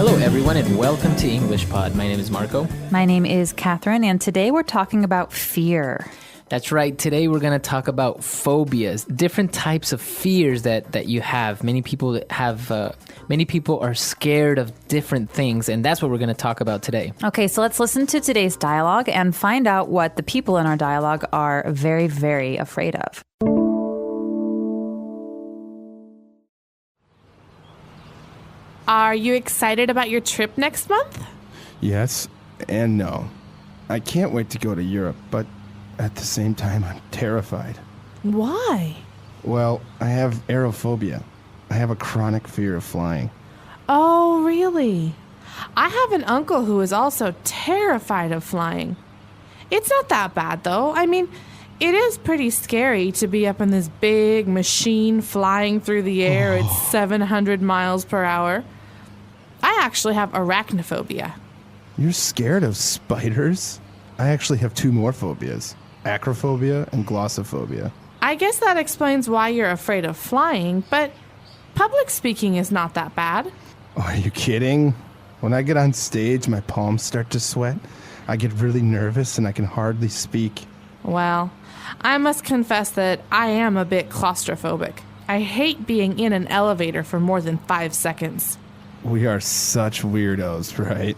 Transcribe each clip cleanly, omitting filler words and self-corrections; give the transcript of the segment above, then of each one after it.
Hello, everyone, and welcome to English Pod. My name is Marco. My name is Catherine, and today we're talking about fear. That's right. Today we're going to talk about phobias, different types of fears that you have. Many people are scared of different things, and that's what we're going to talk about today. Okay, so let's listen to today's dialogue and find out what the people in our dialogue are very, very afraid of. Are you excited about your trip next month? Yes and no. I can't wait to go to Europe, but at the same time, I'm terrified. Why? Well, I have aerophobia. I have a chronic fear of flying. Oh, really? I have an uncle who is also terrified of flying. It's not that bad, though. I mean, it is pretty scary to be up in this big machine flying through the air at 700 miles per hour. I actually have arachnophobia. You're scared of spiders? I actually have two more phobias, acrophobia and glossophobia. I guess that explains why you're afraid of flying, but public speaking is not that bad. Oh, are you kidding? When I get on stage, my palms start to sweat. I get really nervous and I can hardly speak. Well, I must confess that I am a bit claustrophobic. I hate being in an elevator for more than 5 seconds. We are such weirdos, right?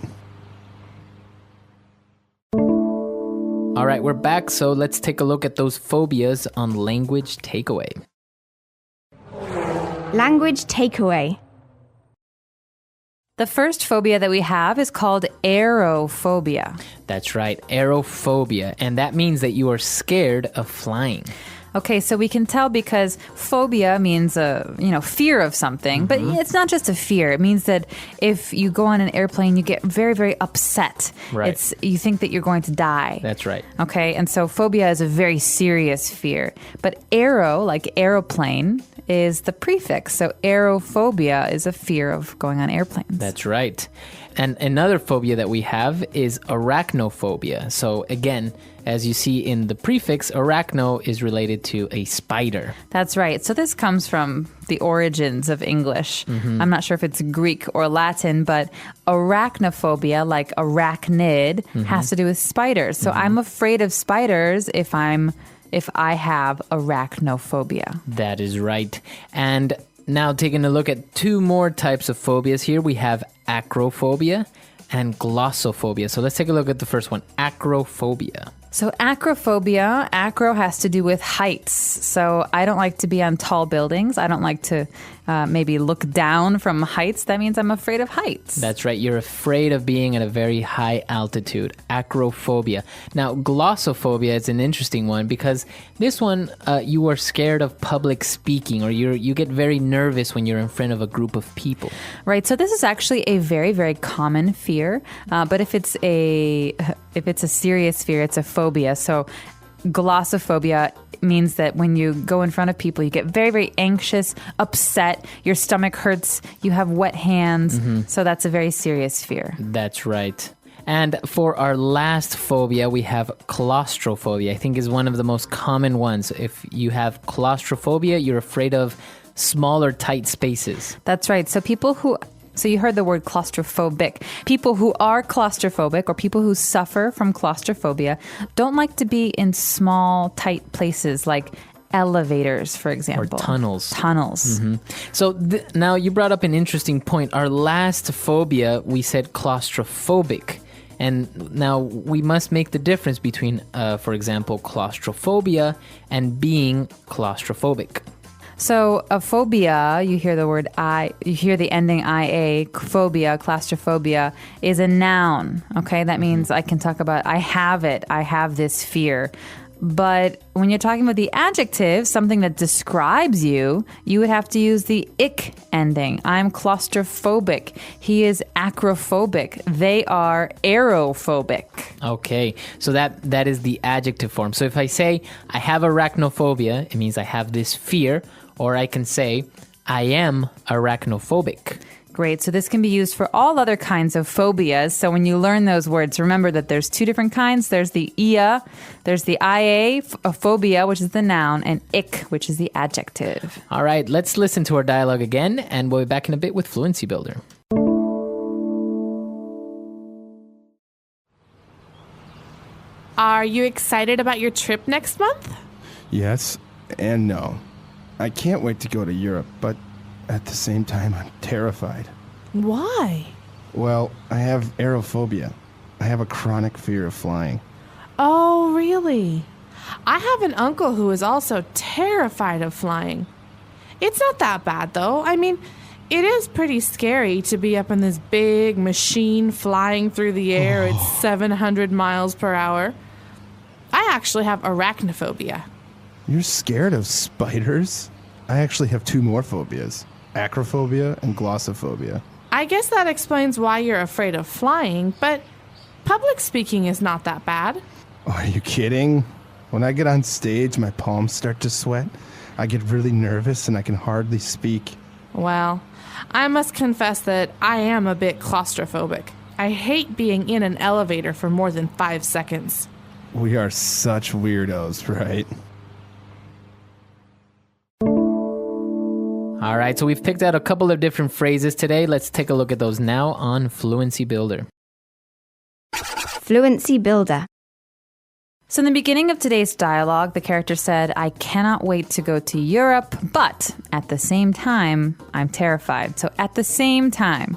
All right, we're back, so let's take a look at those phobias on Language Takeaway. Language takeaway. The first phobia that we have is called aerophobia. That's right, aerophobia, and that means that you are scared of flying. Okay, so we can tell because phobia means fear of something, but it's not just a fear. It means that if you go on an airplane, you get very, very upset. Right. You think that you're going to die. That's right. Okay, and so phobia is a very serious fear. But aero, like aeroplane, is the prefix. So aerophobia is a fear of going on airplanes. That's right. And another phobia that we have is arachnophobia. So again, as you see in the prefix, arachno is related to a spider. That's right. So this comes from the origins of English. I'm not sure if it's Greek or Latin, but arachnophobia, like arachnid, has to do with spiders. So I'm afraid of spiders if I have arachnophobia. That is right. And now taking a look at two more types of phobias here, we have acrophobia and glossophobia. So let's take a look at the first one, acrophobia. So acrophobia, acro has to do with heights. So I don't like to be on tall buildings. I don't like to maybe look down from heights. That means I'm afraid of heights. That's right. You're afraid of being at a very high altitude. Acrophobia. Now, glossophobia is an interesting one because this one, you are scared of public speaking, or you get very nervous when you're in front of a group of people. Right. So this is actually a very, very common fear. But if it's a serious fear, it's a phobia. So glossophobia means that when you go in front of people, you get very, very anxious, upset, your stomach hurts, you have wet hands. So that's a very serious fear. That's right. And for our last phobia, we have claustrophobia. I think is one of the most common ones. If you have claustrophobia, you're afraid of smaller, tight spaces. That's right. So you heard the word claustrophobic. People who are claustrophobic or people who suffer from claustrophobia don't like to be in small, tight places like elevators, for example. Or tunnels. So now you brought up an interesting point. Our last phobia, we said claustrophobic. And now we must make the difference between, for example, claustrophobia and being claustrophobic. So a phobia, you hear the ending IA, phobia, claustrophobia, is a noun, okay? That means I can talk about, I have this fear. But when you're talking about the adjective, something that describes you, you would have to use the ick ending. I'm claustrophobic. He is acrophobic. They are aerophobic. Okay, so that is the adjective form. So if I say I have arachnophobia, it means I have this fear, or I can say I am arachnophobic. Great. So this can be used for all other kinds of phobias. So when you learn those words, remember that there's two different kinds. There's the ia, there's the ia, a phobia, which is the noun, and ick, which is the adjective. All right, let's listen to our dialogue again, and we'll be back in a bit with Fluency Builder. Are you excited about your trip next month? Yes and no. I can't wait to go to Europe, but at the same time, I'm terrified. Why? Well, I have aerophobia. I have a chronic fear of flying. Oh, really? I have an uncle who is also terrified of flying. It's not that bad, though. I mean, it is pretty scary to be up in this big machine flying through the air at 700 miles per hour. I actually have arachnophobia. You're scared of spiders? I actually have two more phobias, acrophobia and glossophobia. I guess that explains why you're afraid of flying, but public speaking is not that bad. Oh, are you kidding? When I get on stage, my palms start to sweat. I get really nervous and I can hardly speak. Well, I must confess that I am a bit claustrophobic. I hate being in an elevator for more than 5 seconds. We are such weirdos, right? All right, so we've picked out a couple of different phrases today. Let's take a look at those now on Fluency Builder. Fluency Builder. So in the beginning of today's dialogue, the character said, I cannot wait to go to Europe, but at the same time, I'm terrified. So at the same time.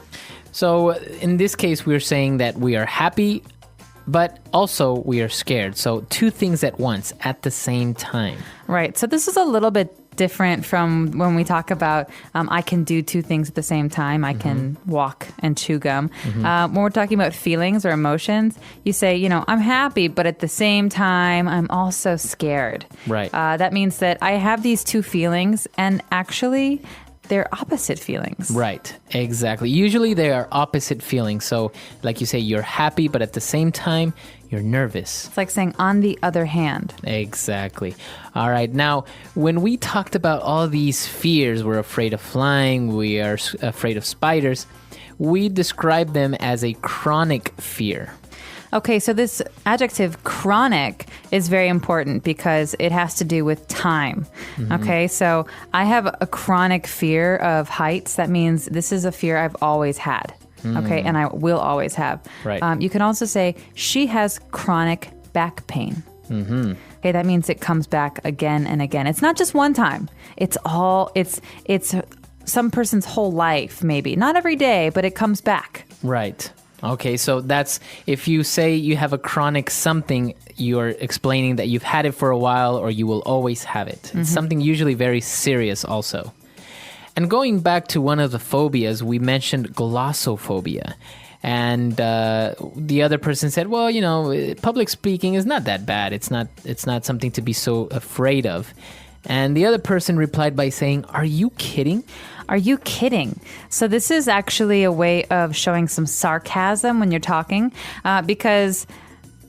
So in this case, we're saying that we are happy, but also we are scared. So two things at once, at the same time. Right. So this is a little bit different from when we talk about I can do two things at the same time. I can walk and chew gum. When we're talking about feelings or emotions, you say, I'm happy, but at the same time, I'm also scared. Right. That means that I have these two feelings, and actually, they're opposite feelings. Right, exactly. Usually they are opposite feelings. So like you say, you're happy, but at the same time, you're nervous. It's like saying, on the other hand. Exactly. All right. Now, when we talked about all these fears, we're afraid of flying, we are afraid of spiders, we describe them as a chronic fear. Okay, so this adjective chronic is very important because it has to do with time. Okay, so I have a chronic fear of heights. That means this is a fear I've always had. Okay, and I will always have. Right. You can also say she has chronic back pain. Okay, that means it comes back again and again. It's not just one time. It's some person's whole life, maybe. Not every day, but it comes back. Right. Okay, so that's, if you say you have a chronic something, you're explaining that you've had it for a while or you will always have it. It's something usually very serious also. And going back to one of the phobias, we mentioned glossophobia. And the other person said, well, public speaking is not that bad. It's not something to be so afraid of. And the other person replied by saying, are you kidding? Are you kidding? So this is actually a way of showing some sarcasm when you're talking, because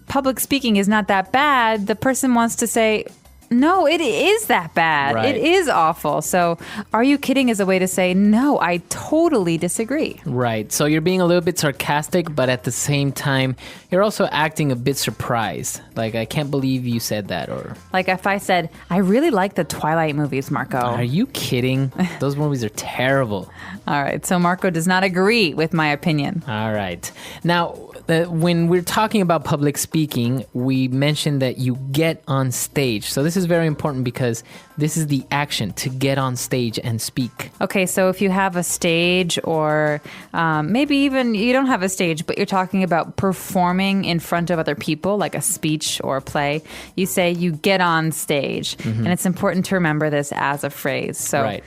public speaking is not that bad. The person wants to say, no, it is that bad. Right. It is awful. So are you kidding is a way to say, no, I totally disagree. Right. So you're being a little bit sarcastic, but at the same time, you're also acting a bit surprised. Like, I can't believe you said that. Or Like if I said, I really like the Twilight movies, Marco. are you kidding? Those movies are terrible. All right. So Marco does not agree with my opinion. All right. Now, when we're talking about public speaking, we mentioned that you get on stage. So this is very important because this is the action, to get on stage and speak. Okay, so if you have a stage or maybe even you don't have a stage, but you're talking about performing in front of other people, like a speech or a play, you say you get on stage. And it's important to remember this as a phrase. So Right.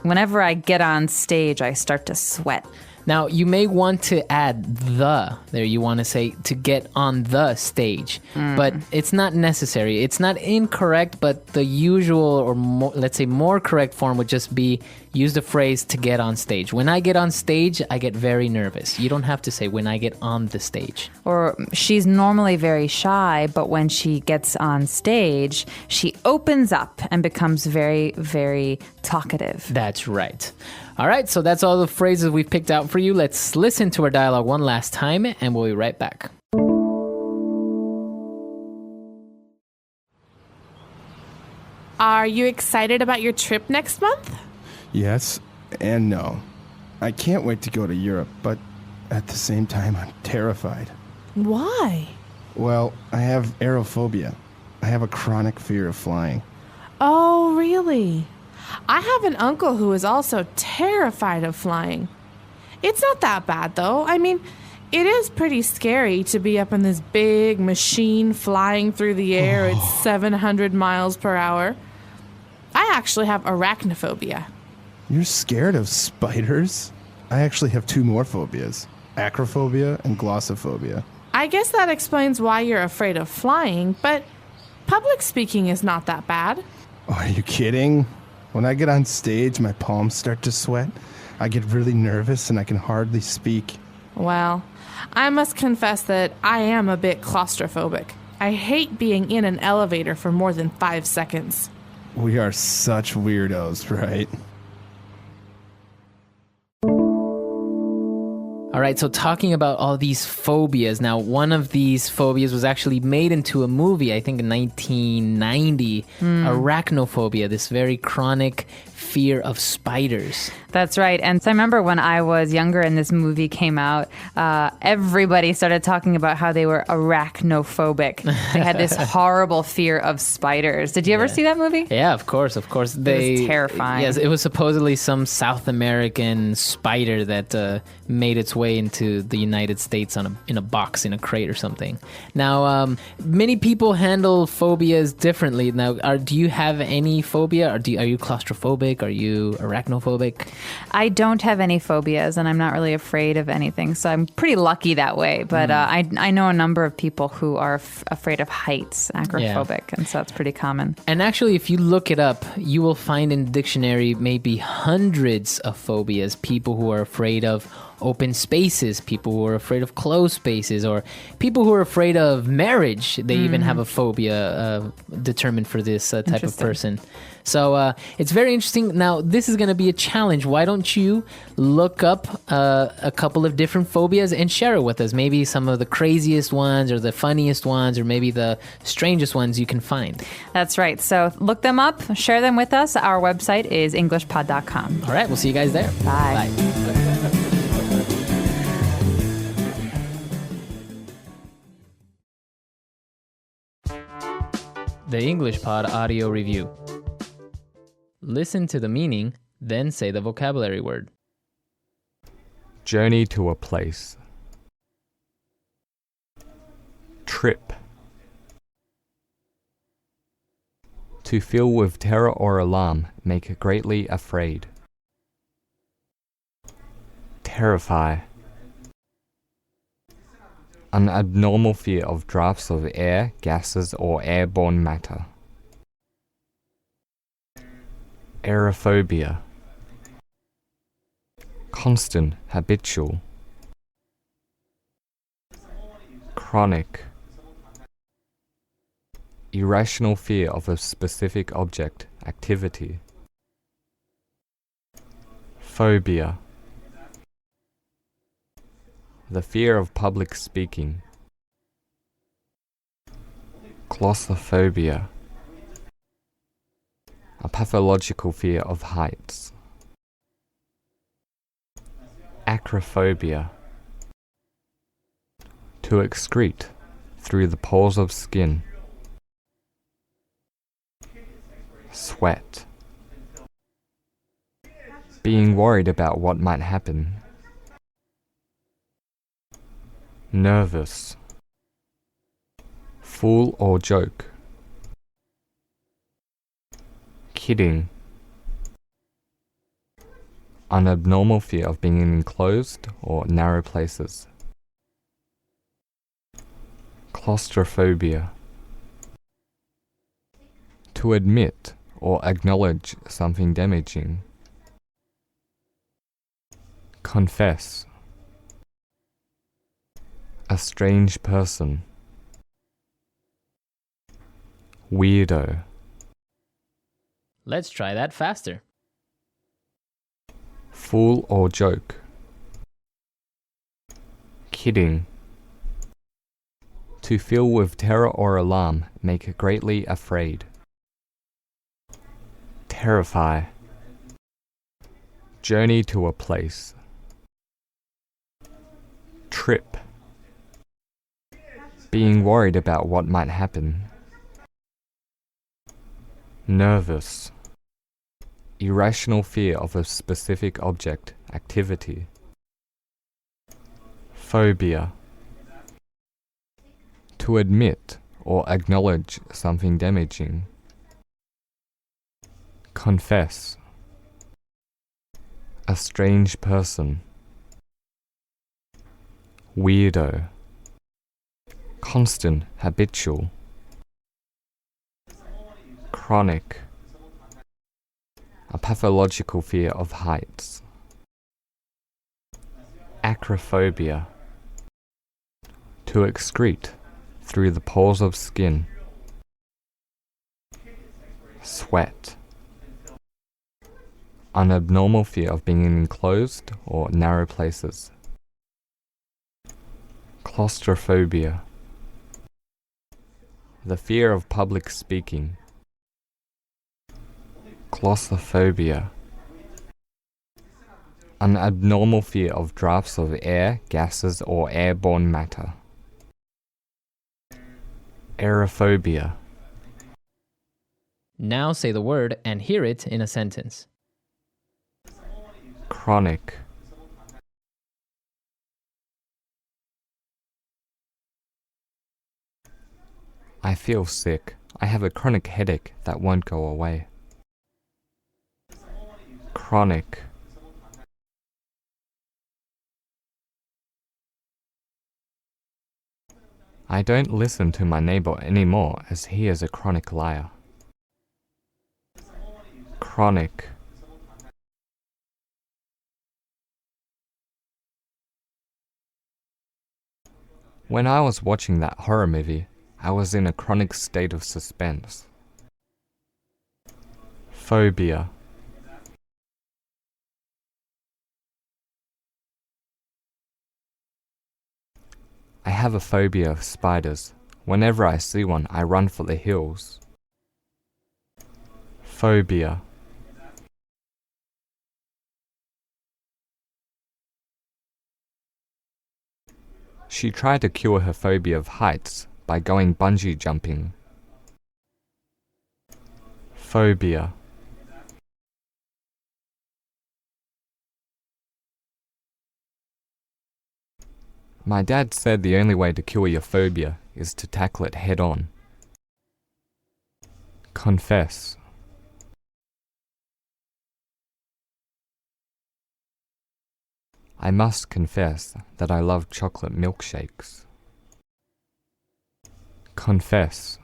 Whenever I get on stage, I start to sweat. Now, you may want to add the there. You want to say to get on the stage, but it's not necessary. It's not incorrect, but the usual or let's say more correct form would just be use the phrase to get on stage. When I get on stage, I get very nervous. You don't have to say when I get on the stage. Or she's normally very shy, but when she gets on stage, she opens up and becomes very, very talkative. That's right. All right, so that's all the phrases we've picked out for you. Let's listen to our dialogue one last time, and we'll be right back. Are you excited about your trip next month? Yes and no. I can't wait to go to Europe, but at the same time, I'm terrified. Why? Well, I have aerophobia. I have a chronic fear of flying. Oh, really? I have an uncle who is also terrified of flying. It's not that bad, though. I mean, it is pretty scary to be up in this big machine flying through the air at 700 miles per hour. I actually have arachnophobia. You're scared of spiders? I actually have two more phobias, acrophobia and glossophobia. I guess that explains why you're afraid of flying, but public speaking is not that bad. Oh, are you kidding? When I get on stage, my palms start to sweat. I get really nervous and I can hardly speak. Well, I must confess that I am a bit claustrophobic. I hate being in an elevator for more than 5 seconds. We are such weirdos, right? All right, so talking about all these phobias. Now, one of these phobias was actually made into a movie, I think in 1990. Arachnophobia, this very chronic fear of spiders. That's right. And so I remember when I was younger and this movie came out, everybody started talking about how they were arachnophobic. They had this horrible fear of spiders. Did you ever see that movie? Yeah, of course. It was terrifying. Yes, it was supposedly some South American spider that made its way into the United States in a box, in a crate or something. Now, many people handle phobias differently. Now, do you have any phobia? Are you claustrophobic? Are you arachnophobic? I don't have any phobias, and I'm not really afraid of anything, so I'm pretty lucky that way. But I know a number of people who are afraid of heights, acrophobic, and so that's pretty common. And actually, if you look it up, you will find in the dictionary maybe hundreds of phobias. People who are afraid of open spaces, people who are afraid of closed spaces, or people who are afraid of marriage. They even have a phobia determined for this type of person. So it's very interesting. Now, this is going to be a challenge. Why don't you look up a couple of different phobias and share it with us? Maybe some of the craziest ones or the funniest ones or maybe the strangest ones you can find. That's right. So look them up, share them with us. Our website is englishpod.com. All right, we'll see you guys there. Bye. The English Pod Audio Review. Listen to the meaning, then say the vocabulary word. Journey to a place. Trip. To fill with terror or alarm, make greatly afraid. Terrify. An abnormal fear of drafts of air, gases, or airborne matter. Aerophobia. Constant, habitual. Chronic. Irrational fear of a specific object, activity. Phobia. The fear of public speaking. Glossophobia. A pathological fear of heights. Acrophobia. To excrete through the pores of skin. Sweat. Being worried about what might happen. Nervous. Fool or joke. Kidding. An abnormal fear of being in enclosed or narrow places. Claustrophobia. To admit or acknowledge something damaging. Confess. A strange person. Weirdo. Let's try that faster. Fool or joke. Kidding. To fill with terror or alarm, make greatly afraid. Terrify. Journey to a place. Being worried about what might happen. Nervous. Irrational fear of a specific object, activity. Phobia. To admit or acknowledge something damaging. Confess. A strange person. Weirdo. Constant, habitual. Chronic. A pathological fear of heights. Acrophobia. To excrete through the pores of skin. Sweat. An abnormal fear of being in enclosed or narrow places. Claustrophobia. The fear of public speaking. Glossophobia. An abnormal fear of drafts of air, gases, or airborne matter. Aerophobia. Now say the word and hear it in a sentence. Chronic. I feel sick. I have a chronic headache that won't go away. Chronic. I don't listen to my neighbor anymore as he is a chronic liar. Chronic. When I was watching that horror movie, I was in a chronic state of suspense. Phobia. I have a phobia of spiders. Whenever I see one, I run for the hills. Phobia. She tried to cure her phobia of heights by going bungee jumping. Phobia. My dad said the only way to cure your phobia is to tackle it head on. Confess. I must confess that I love chocolate milkshakes. Confess.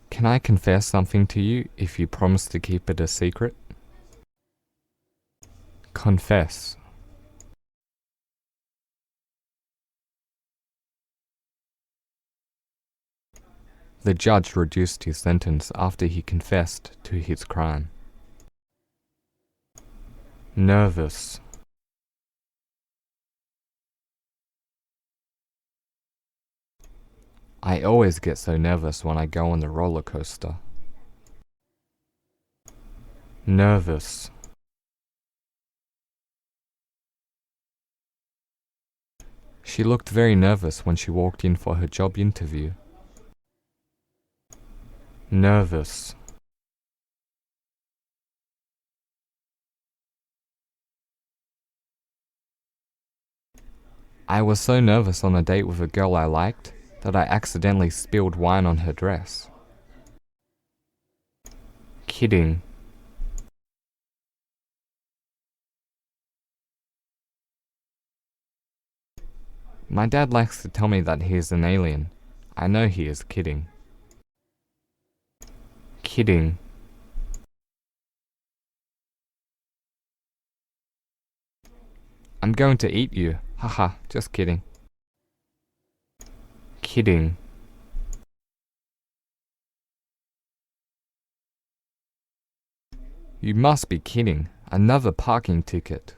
Can I confess something to you if you promise to keep it a secret? Confess. The judge reduced his sentence after he confessed to his crime. Nervous. I always get so nervous when I go on the roller coaster. Nervous. She looked very nervous when she walked in for her job interview. Nervous. I was so nervous on a date with a girl I liked that I accidentally spilled wine on her dress. Kidding. My dad likes to tell me that he is an alien. I know he is kidding. Kidding. I'm going to eat you. Haha, just kidding. Kidding. You must be kidding. Another parking ticket.